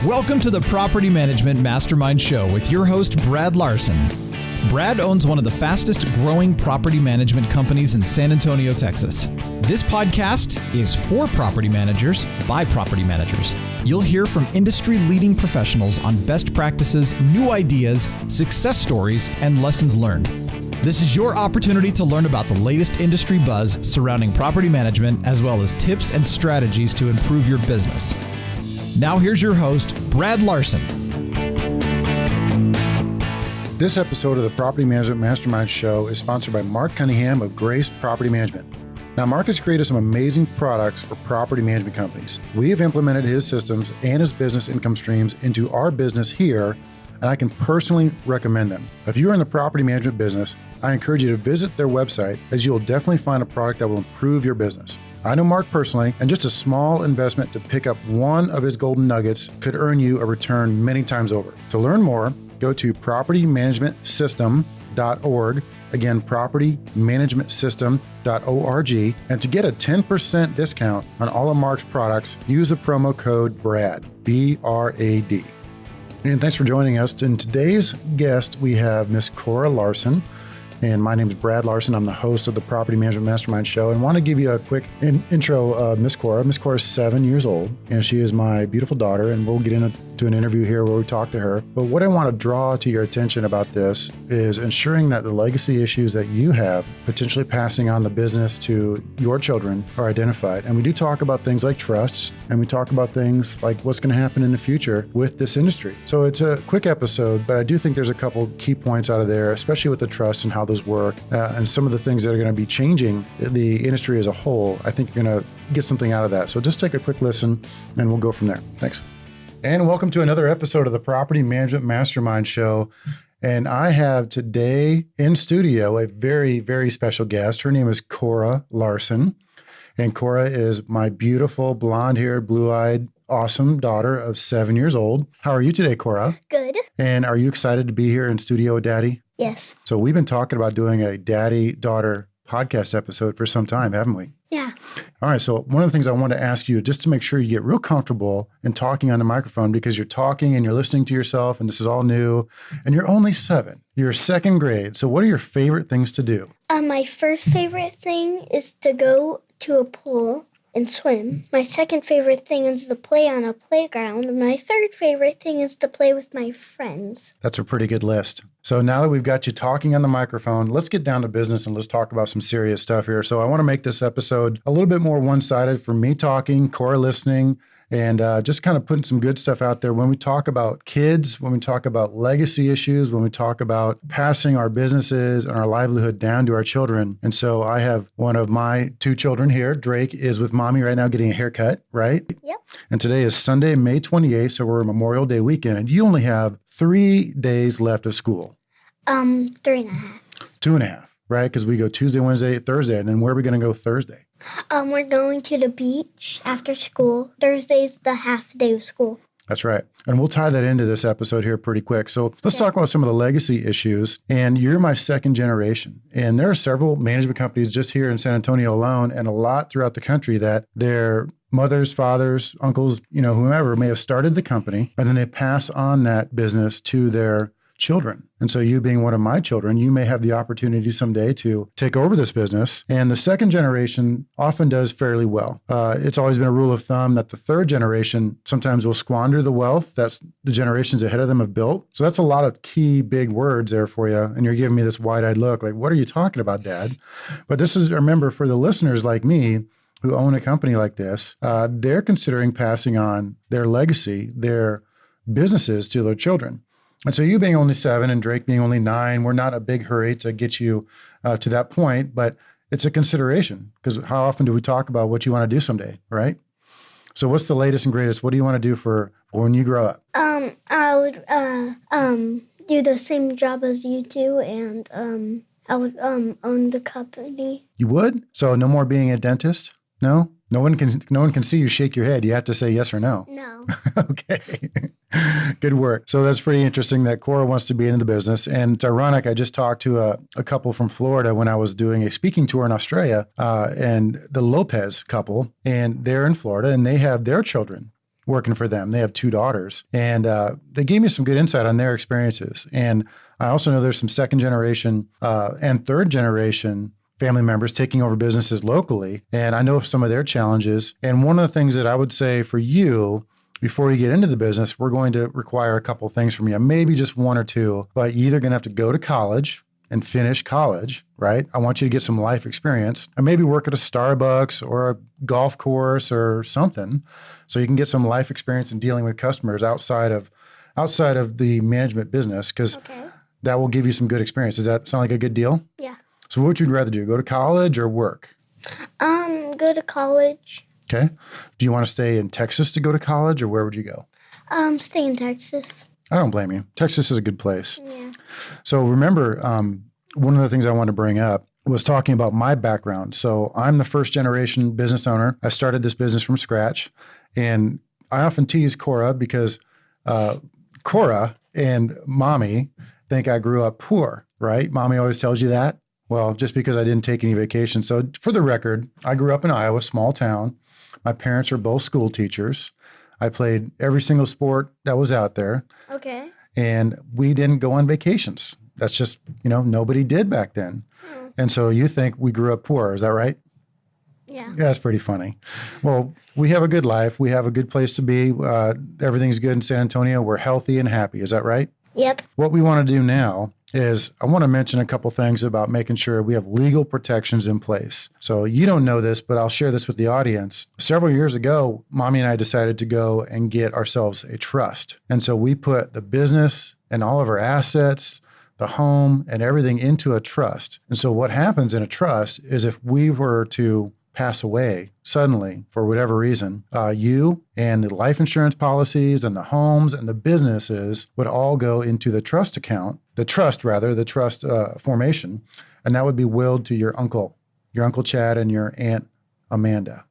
Welcome to the Property Management Mastermind Show with your host, Brad Larsen. Brad owns one of the fastest growing property management companies in San Antonio, Texas. This podcast is for property managers by property managers. You'll hear from industry-leading professionals on best practices, new ideas, success stories, and lessons learned. This is your opportunity to learn about the latest industry buzz surrounding property management, as well as tips and strategies to improve your business. Now here's your host, Brad Larsen. This episode of the Property Management Mastermind Show is sponsored by Mark Cunningham of Grace Property Management. Now, Mark has created some amazing products for property management companies. We have implemented his systems and his business income streams into our business here, and I can personally recommend them. If you're in the property management business, I encourage you to visit their website, as you will definitely find a product that will improve your business. I know Mark personally, and just a small investment to pick up one of his golden nuggets could earn you a return many times over. To learn more, go to propertymanagementsystem.org. Again, propertymanagementsystem.org. And to get a 10% discount on all of Mark's products, use the promo code BRAD, B-R-A-D. And thanks for joining us. In today's guest, we have Miss Corah Larsen. And my name is Brad Larsen. I'm the host of the Property Management Mastermind Show, and want to give you a quick intro of Miss Corah. Miss Corah is 7 years old, and she is my beautiful daughter, and we'll get into an interview here where we talk to her. But what I want to draw to your attention about this is ensuring that the legacy issues that you have, potentially passing on the business to your children, are identified. And we do talk about things like trusts, and we talk about things like what's going to happen in the future with this industry. So it's a quick episode, but I do think there's a couple key points out of there, especially with the trusts and how those work, and some of the things that are going to be changing the industry as a whole. I think you're going to get something out of that. So just take a quick listen, and we'll go from there. Thanks. And welcome to another episode of the Property Management Mastermind Show. And I have today in studio a very, very special guest. Her name is Corah Larsen. And Corah is my beautiful, blonde-haired, blue-eyed, awesome daughter of 7 years old. How are you today, Corah? Good. And are you excited to be here in studio with Daddy? Yes. So we've been talking about doing a daddy-daughter podcast episode for some time, haven't we? Yeah. All right. So one of the things I want to ask you, just to make sure you get real comfortable in talking on the microphone, because you're talking and you're listening to yourself, and this is all new, and you're only 7. You're second grade. So what are your favorite things to do? My first favorite thing is to go to a pool and swim. My second favorite thing is to play on a playground. And my third favorite thing is to play with my friends. That's a pretty good list. So now that we've got you talking on the microphone, let's get down to business and let's talk about some serious stuff here. So I want to make this episode a little bit more one-sided, for me talking, Corah listening, and just kind of putting some good stuff out there. When we talk about kids, when we talk about legacy issues, when we talk about passing our businesses and our livelihood down to our children. And so I have one of my 2 children here. Drake is with mommy right now getting a haircut, right? Yep. And today is Sunday, May 28th, so we're Memorial Day weekend, and you only have 3 days left of school. 3.5. 2.5, right? Because we go Tuesday, Wednesday, Thursday, and then where are we going to go Thursday? We're going to the beach after school. Thursday's the half day of school. That's right. And we'll tie that into this episode here pretty quick. So let's talk about some of the legacy issues. And you're my second generation. And there are several management companies just here in San Antonio alone, and a lot throughout the country, that their mothers, fathers, uncles, whomever may have started the company, and then they pass on that business to their children. And so you being one of my children, you may have the opportunity someday to take over this business. And the second generation often does fairly well. It's always been a rule of thumb that the third generation sometimes will squander the wealth that the generations ahead of them have built. So that's a lot of key big words there for you. And you're giving me this wide-eyed look like, what are you talking about, Dad? But this is, remember, for the listeners like me who own a company like this, they're considering passing on their legacy, their businesses, to their children. And so you being only 7 and Drake being only 9, we're not in a big hurry to get you to that point, but it's a consideration, because how often do we talk about what you want to do someday, right? So what's the latest and greatest? What do you want to do for when you grow up? I would do the same job as you do, and I would own the company. You would? So no more being a dentist? No? No one can see you shake your head. You have to say yes or no. No. Okay. Good work. So that's pretty interesting that Corah wants to be in the business. And it's ironic. I just talked to a couple from Florida when I was doing a speaking tour in Australia, and the Lopez couple, and they're in Florida, and they have their children working for them. They have 2 daughters, and they gave me some good insight on their experiences. And I also know there's some second generation and third generation family members taking over businesses locally. And I know of some of their challenges. And one of the things that I would say for you, before you get into the business, we're going to require a couple of things from you, maybe just 1 or 2, but you're either going to have to go to college and finish college, right? I want you to get some life experience and maybe work at a Starbucks or a golf course or something so you can get some life experience in dealing with customers outside of the management business, because that will give you some good experience. Does that sound like a good deal? Yeah. So what would you rather do, go to college or work? Go to college. Okay. Do you want to stay in Texas to go to college, or where would you go? Stay in Texas. I don't blame you. Texas is a good place. Yeah. So remember, one of the things I wanted to bring up was talking about my background. So I'm the first generation business owner. I started this business from scratch. And I often tease Corah because Corah and Mommy think I grew up poor, right? Mommy always tells you that. Well, just because I didn't take any vacation. So for the record, I grew up in Iowa, small town. My parents are both school teachers. I played every single sport that was out there. Okay. And we didn't go on vacations. That's just, nobody did back then. And so you think we grew up poor. Is that right? Yeah. That's pretty funny. Well, we have a good life. We have a good place to be. Everything's good in San Antonio. We're healthy and happy. Is that right? Yep. What we want to do now is I want to mention a couple things about making sure we have legal protections in place. So you don't know this, but I'll share this with the audience. Several years ago, Mommy and I decided to go and get ourselves a trust. And so we put the business and all of our assets, the home and everything into a trust. And so what happens in a trust is if we were to pass away suddenly for whatever reason, you and the life insurance policies and the homes and the businesses would all go into the trust account, the trust formation, and that would be willed to your Uncle Chad and your Aunt Amanda.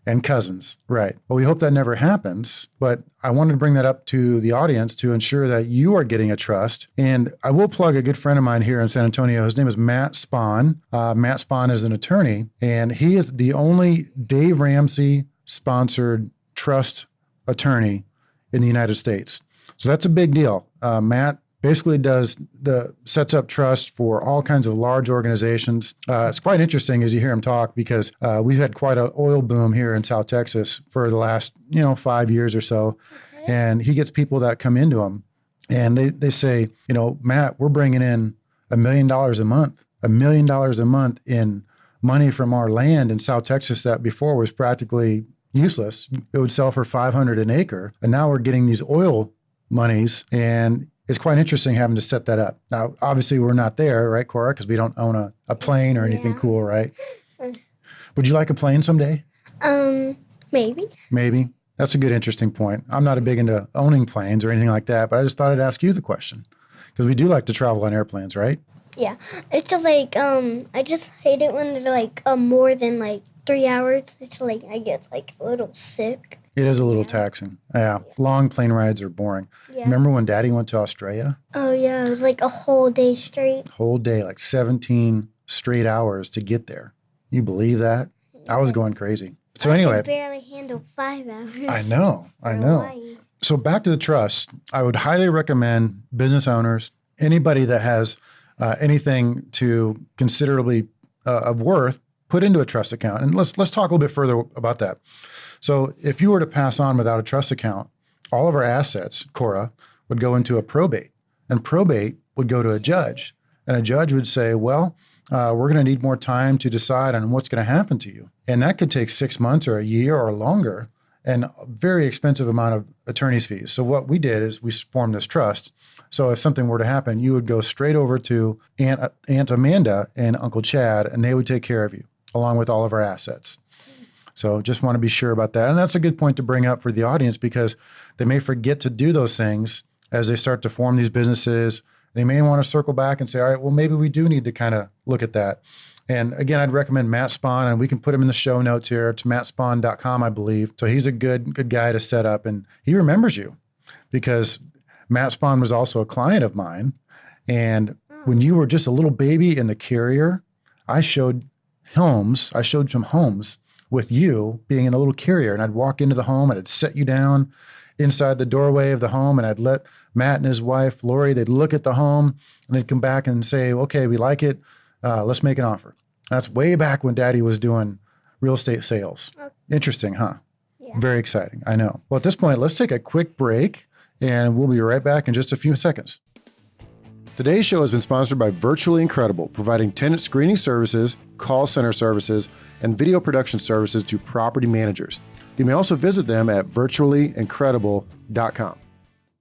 And cousins, right. Well, we hope that never happens, but I wanted to bring that up to the audience to ensure that you are getting a trust. And I will plug a good friend of mine here in San Antonio. His name is Matt Spahn. Matt Spahn is an attorney, and he is the only Dave Ramsey-sponsored trust attorney in the United States. So that's a big deal. Matt basically sets up trust for all kinds of large organizations. It's quite interesting as you hear him talk because we've had quite an oil boom here in South Texas for the last 5 years or so. Okay. And he gets people that come into him and they say, Matt, we're bringing in $1 million a month in money from our land in South Texas that before was practically useless. It would sell for $500 an acre. And now we're getting these oil monies, and it's quite interesting having to set that up. Now, obviously, we're not there, right, Corah? Because we don't own a plane or anything cool, right? Would you like a plane someday? Maybe. Maybe. That's a good, interesting point. I'm not big into owning planes or anything like that, but I just thought I'd ask you the question. Because we do like to travel on airplanes, right? Yeah. It's just like, I just hate it when they're like more than 3 hours. It's like I get a little sick. It is a little taxing. Yeah. Long plane rides are boring. Yeah. Remember when Daddy went to Australia? Oh, yeah. It was a whole day straight. Whole day, 17 straight hours to get there. You believe that? Yeah. I was going crazy. So anyway. I could barely handle 5 hours. I know. Hawaii. So back to the trust. I would highly recommend business owners, anybody that has anything to considerably of worth, put into a trust account. And let's talk a little bit further about that. So if you were to pass on without a trust account, all of our assets, Corah, would go into a probate. And probate would go to a judge. And a judge would say, well, we're going to need more time to decide on what's going to happen to you. And that could take 6 months or a year or longer, and a very expensive amount of attorney's fees. So what we did is we formed this trust. So if something were to happen, you would go straight over to Aunt Amanda and Uncle Chad, and they would take care of you, along with all of our assets. So just want to be sure about that. And that's a good point to bring up for the audience because they may forget to do those things as they start to form these businesses. They may want to circle back and say, all right, well, maybe we do need to kind of look at that. And again, I'd recommend Matt Spahn, and we can put him in the show notes here. It's mattspahn.com, I believe. So he's a good guy to set up, and he remembers you because Matt Spahn was also a client of mine. And when you were just a little baby in the carrier, I showed some homes with you being in a little carrier, and I'd walk into the home and I'd set you down inside the doorway of the home, and I'd let Matt and his wife, Lori, they'd look at the home and they'd come back and say, okay, we like it. Let's make an offer. That's way back when Daddy was doing real estate sales. Okay. Interesting, huh? Yeah. Very exciting. I know. Well, at this point, let's take a quick break and we'll be right back in just a few seconds. Today's show has been sponsored by Virtually Incredible, providing tenant screening services, call center services, and video production services to property managers. You may also visit them at virtuallyincredible.com.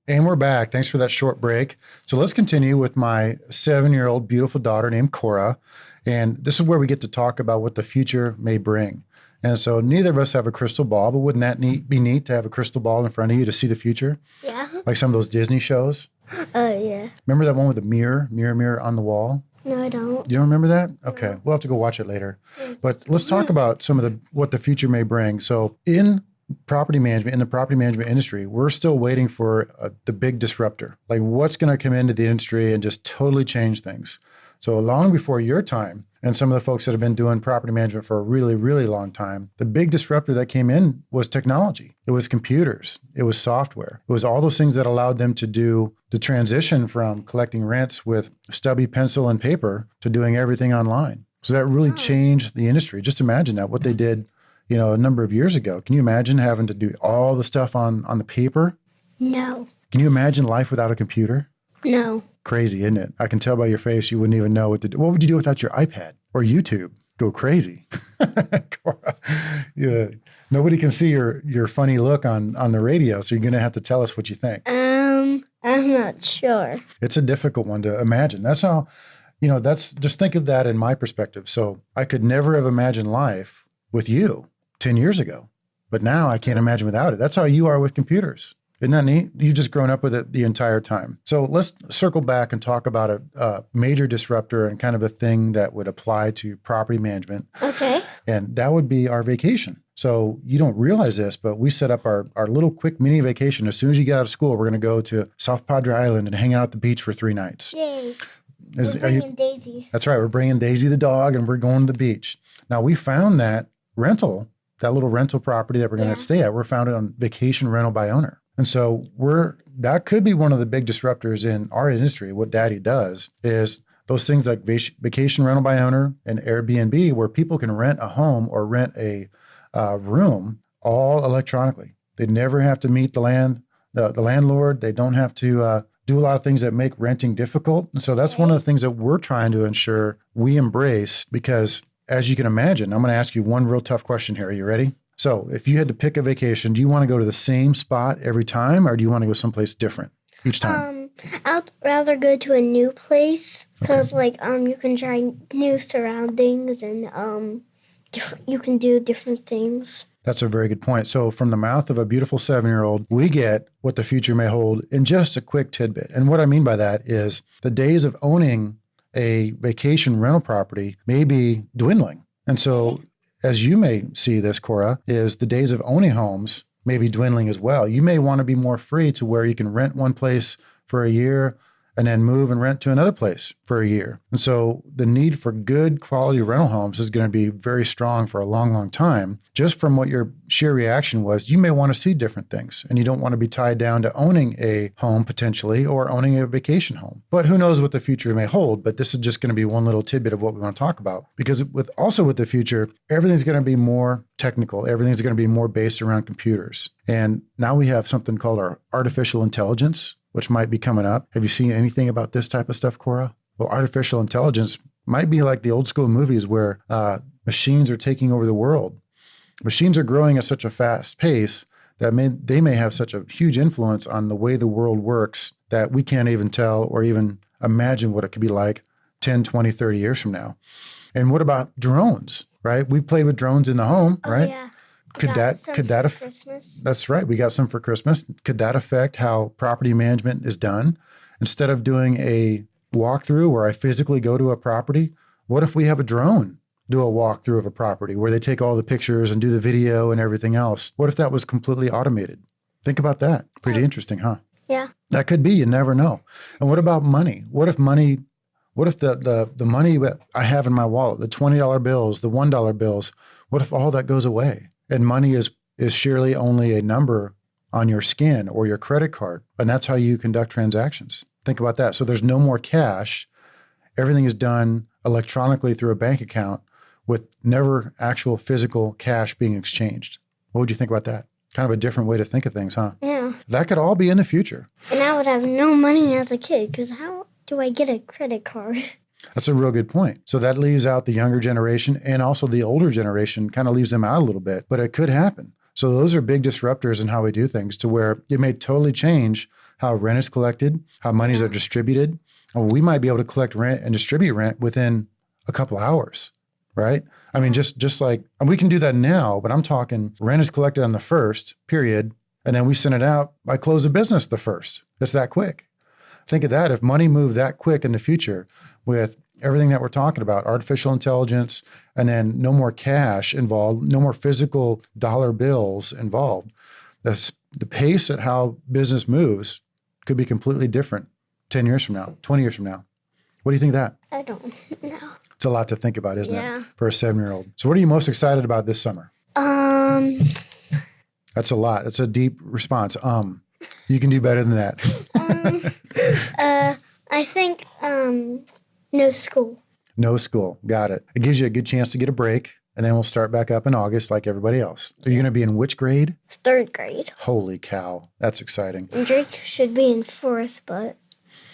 And we're back. Thanks for that short break. So let's continue with my 7-year-old beautiful daughter named Corah. And this is where we get to talk about what the future may bring. And so neither of us have a crystal ball, but wouldn't that be neat to have a crystal ball in front of you to see the future? Yeah. Like some of those Disney shows? Oh, yeah. Remember that one with the mirror on the wall? No, I don't. You don't remember that? Okay. No. We'll have to go watch it later. But let's talk about some of what the future may bring. So in the property management industry, we're still waiting for the big disruptor. Like what's going to come into the industry and just totally change things. So long before your time, and some of the folks that have been doing property management for a really, really long time, the big disruptor that came in was technology. It was computers. It was software. It was all those things that allowed them to do the transition from collecting rents with stubby pencil and paper to doing everything online. So that really changed the industry. Just imagine that, what they did, a number of years ago. Can you imagine having to do all the stuff on the paper? No. Can you imagine life without a computer? No. Crazy, isn't it? I can tell by your face you wouldn't even know what to do. What would you do without your iPad or YouTube? Go crazy. Yeah. Nobody can see your funny look on the radio, so you're going to have to tell us what you think. I'm not sure. It's a difficult one to imagine. That's how, just think of that in my perspective. So I could never have imagined life with you 10 years ago, but now I can't imagine without it. That's how you are with computers. Isn't that neat? You've just grown up with it the entire time. So let's circle back and talk about a major disruptor and kind of a thing that would apply to property management. Okay. And that would be our vacation. So you don't realize this, but we set up our little quick mini vacation. As soon as you get out of school, we're going to go to South Padre Island and hang out at the beach for 3 nights. Yay. We're bringing Daisy. That's right. We're bringing Daisy the dog and we're going to the beach. Now we found that little rental property that we're going to stay at, we're found it on Vacation Rental by Owner. And so that could be one of the big disruptors in our industry. What Daddy does is those things like Vacation Rental by Owner and Airbnb, where people can rent a home or rent a room all electronically. They never have to meet the landlord. They don't have to do a lot of things that make renting difficult. And so that's one of the things that we're trying to ensure we embrace, because as you can imagine, I'm going to ask you one real tough question here. Are you ready? So if you had to pick a vacation, do you want to go to the same spot every time, or do you want to go someplace different each time? I'd rather go to a new place because, you can try new surroundings and you can do different things. That's a very good point. So from the mouth of a beautiful 7-year-old, we get what the future may hold in just a quick tidbit. And what I mean by that is the days of owning a vacation rental property may be dwindling. And so as you may see this, Corah, is the days of owning homes may be dwindling as well. You may want to be more free to where you can rent one place for a year and then move and rent to another place for a year. And so the need for good quality rental homes is going to be very strong for a long, long time. Just from what your sheer reaction was, you may want to see different things and you don't want to be tied down to owning a home potentially or owning a vacation home. But who knows what the future may hold, but this is just going to be one little tidbit of what we want to talk about, because with the future, everything's going to be more technical. Everything's going to be more based around computers. And now we have something called our artificial intelligence, which might be coming up. Have you seen anything about this type of stuff, Corah? Well, artificial intelligence might be like the old school movies where machines are taking over the world. Machines are growing at such a fast pace that they may have such a huge influence on the way the world works that we can't even tell or even imagine what it could be like 10, 20, 30 years from now. And what about drones, right? We've played with drones in the home, right? Yeah. Could that affect Christmas? That's right. We got some for Christmas. Could that affect how property management is done? Instead of doing a walkthrough where I physically go to a property, what if we have a drone do a walkthrough of a property where they take all the pictures and do the video and everything else? What if that was completely automated? Think about that. Pretty interesting, huh? Yeah. That could be. You never know. And what about money? What if money What if the money that I have in my wallet, the $20 bills, the $1 bills, what if all that goes away? And money is surely only a number on your skin or your credit card. And that's how you conduct transactions. Think about that. So there's no more cash. Everything is done electronically through a bank account with never actual physical cash being exchanged. What would you think about that? Kind of a different way to think of things, huh? Yeah. That could all be in the future. And I would have no money as a kid, because how do I get a credit card? That's a real good point. So that leaves out the younger generation, and also the older generation kind of leaves them out a little bit, but it could happen. So those are big disruptors in how we do things, to where it may totally change how rent is collected, how monies are distributed. We might be able to collect rent and distribute rent within a couple hours, right? I mean, just like, and we can do that now, but I'm talking rent is collected on the 1st, period, and then we send it out by close of business the 1st. It's that quick. Think of that. If money moved that quick in the future with everything that we're talking about, artificial intelligence, and then no more cash involved, no more physical dollar bills involved, the pace at how business moves could be completely different 10 years from now, 20 years from now. What do you think of that? I don't know. It's a lot to think about, isn't Yeah. it, for a 7-year-old? So what are you most excited about this summer? That's a lot. That's a deep response. You can do better than that. I think no school. No school. Got it. It gives you a good chance to get a break, and then we'll start back up in August like everybody else. Are you going to be in which grade? 3rd grade. Holy cow. That's exciting. And Drake should be in 4th,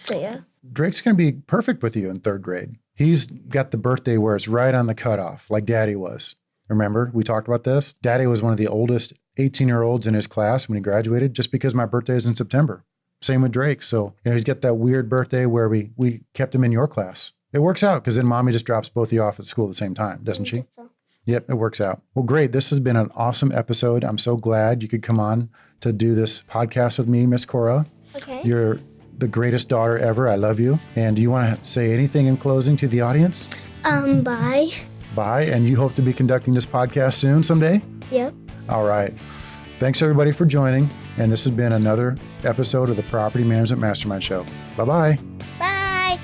so yeah. Drake's going to be perfect with you in 3rd grade. He's got the birthday where it's right on the cutoff, like Daddy was. Remember, we talked about this? Daddy was one of the oldest 18-year-olds in his class when he graduated, just because my birthday is in September. Same with Drake. So, he's got that weird birthday where we kept him in your class. It works out because then Mommy just drops both of you off at school at the same time, doesn't she? So. Yep, it works out. Well, great. This has been an awesome episode. I'm so glad you could come on to do this podcast with me, Miss Corah. Okay. You're the greatest daughter ever. I love you. And do you want to say anything in closing to the audience? Bye. Bye. And you hope to be conducting this podcast soon someday? Yep. All right. Thanks everybody for joining. And this has been another episode of the Property Management Mastermind Show. Bye-bye. Bye.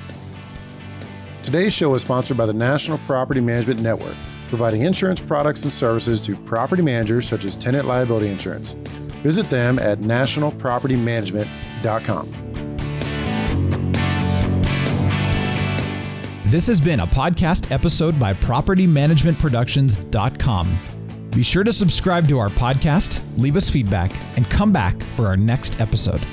Today's show is sponsored by the National Property Management Network, providing insurance products and services to property managers such as tenant liability insurance. Visit them at nationalpropertymanagement.com. This has been a podcast episode by PropertyManagementProductions.com. Be sure to subscribe to our podcast, leave us feedback, and come back for our next episode.